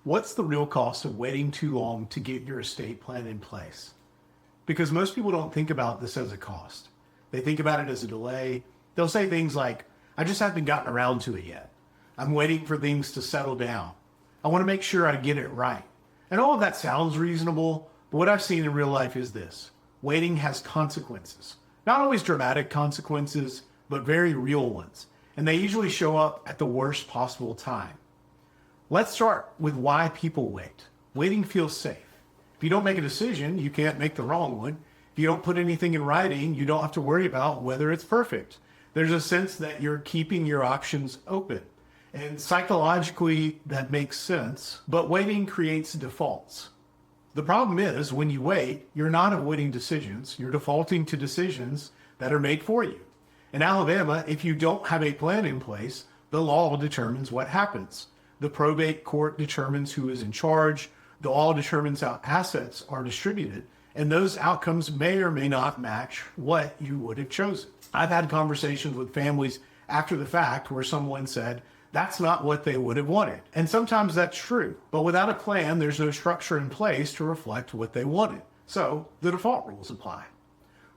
What's the real cost of waiting too long to get your estate plan in place? Because most people don't think about this as a cost. They think about it as a delay. They'll say things like, I just haven't gotten around to it yet. I'm waiting for things to settle down. I want to make sure I get it right. And all of that sounds reasonable, but what I've seen in real life is this. Waiting has consequences. Not always dramatic consequences, but very real ones. And they usually show up at the worst possible time. Let's start with why people wait. Waiting feels safe. If you don't make a decision, you can't make the wrong one. If you don't put anything in writing, you don't have to worry about whether it's perfect. There's a sense that you're keeping your options open. And psychologically, that makes sense, but waiting creates defaults. The problem is, when you wait, you're not avoiding decisions. You're defaulting to decisions that are made for you. In Alabama, if you don't have a plan in place, the law determines what happens. The probate court determines who is in charge. The law determines how assets are distributed. And those outcomes may or may not match what you would have chosen. I've had conversations with families after the fact where someone said, that's not what they would have wanted. And sometimes that's true. But without a plan, there's no structure in place to reflect what they wanted. So the default rules apply.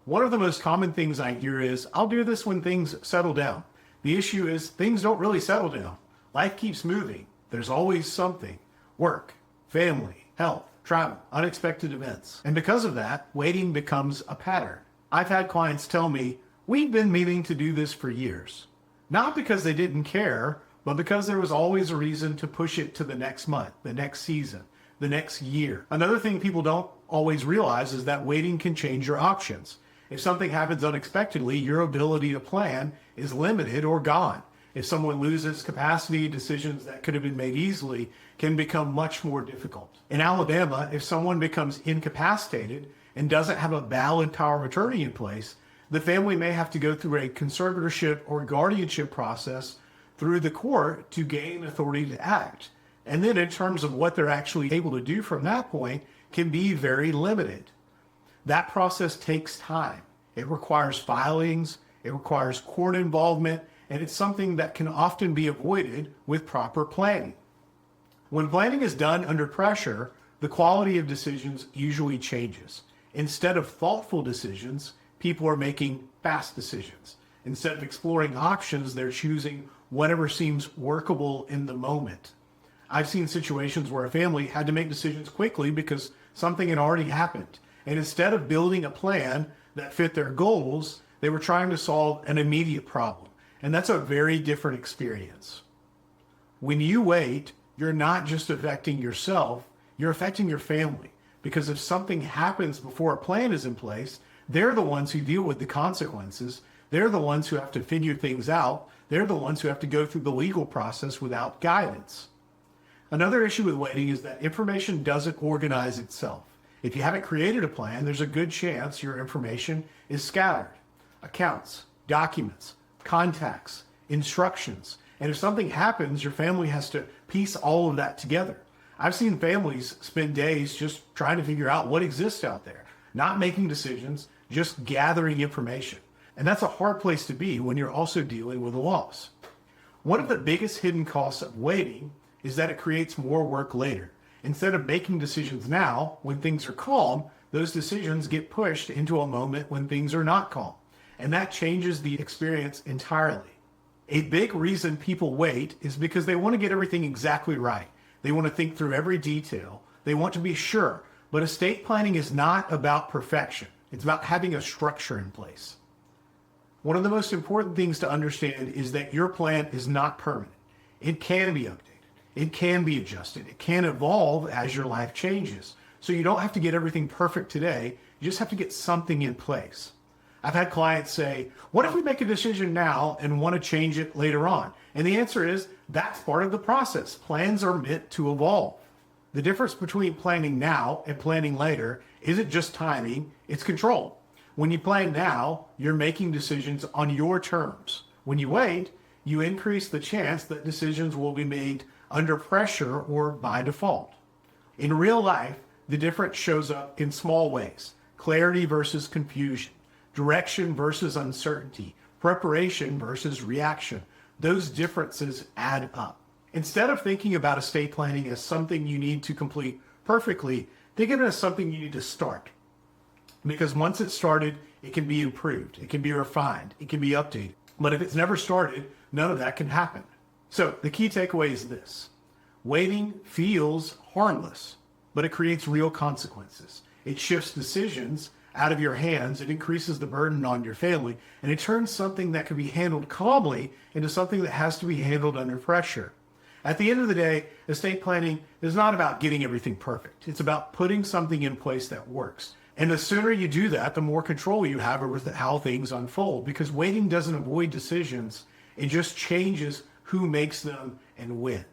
One of the most common things I hear is, I'll do this when things settle down. The issue is things don't really settle down. Life keeps moving. There's always something. Work, family, health, travel, unexpected events. And because of that, waiting becomes a pattern. I've had clients tell me, we've been meaning to do this for years. Not because they didn't care, but because there was always a reason to push it to the next month, the next season, the next year. Another thing people don't always realize is that waiting can change your options. If something happens unexpectedly, your ability to plan is limited or gone. If someone loses capacity, decisions that could have been made easily can become much more difficult. In Alabama, if someone becomes incapacitated and doesn't have a valid power of attorney in place, the family may have to go through a conservatorship or guardianship process through the court to gain authority to act. And then in terms of what they're actually able to do from that point can be very limited. That process takes time. It requires filings, it requires court involvement, and it's something that can often be avoided with proper planning. When planning is done under pressure, the quality of decisions usually changes. Instead of thoughtful decisions, people are making fast decisions. Instead of exploring options, they're choosing whatever seems workable in the moment. I've seen situations where a family had to make decisions quickly because something had already happened. And instead of building a plan that fit their goals, they were trying to solve an immediate problem. And that's a very different experience. When you wait, you're not just affecting yourself, you're affecting your family. Because if something happens before a plan is in place, they're the ones who deal with the consequences. They're the ones who have to figure things out. They're the ones who have to go through the legal process without guidance. Another issue with waiting is that information doesn't organize itself. If you haven't created a plan, there's a good chance your information is scattered. Accounts, documents, contacts, instructions. And if something happens, your family has to piece all of that together. I've seen families spend days just trying to figure out what exists out there, not making decisions, just gathering information. And that's a hard place to be when you're also dealing with a loss. One of the biggest hidden costs of waiting is that it creates more work later. Instead of making decisions now, when things are calm, those decisions get pushed into a moment when things are not calm. And that changes the experience entirely. A big reason people wait is because they want to get everything exactly right. They want to think through every detail. They want to be sure. But estate planning is not about perfection. It's about having a structure in place. One of the most important things to understand is that your plan is not permanent. It can be updated. It can be adjusted. It can evolve as your life changes. So you don't have to get everything perfect today. You just have to get something in place. I've had clients say, what if we make a decision now and want to change it later on? And the answer is, that's part of the process. Plans are meant to evolve. The difference between planning now and planning later isn't just timing, it's control. When you plan now, you're making decisions on your terms. When you wait, you increase the chance that decisions will be made under pressure or by default. In real life, the difference shows up in small ways. Clarity versus confusion, direction versus uncertainty, preparation versus reaction. Those differences add up. Instead of thinking about estate planning as something you need to complete perfectly, think of it as something you need to start. Because once it's started, it can be improved, it can be refined, it can be updated. But if it's never started, none of that can happen. So the key takeaway is this: waiting feels harmless, but it creates real consequences. It shifts decisions out of your hands, it increases the burden on your family, and it turns something that can be handled calmly into something that has to be handled under pressure. At the end of the day, estate planning is not about getting everything perfect. It's about putting something in place that works. And the sooner you do that, the more control you have over how things unfold, because waiting doesn't avoid decisions. It just changes who makes them and when.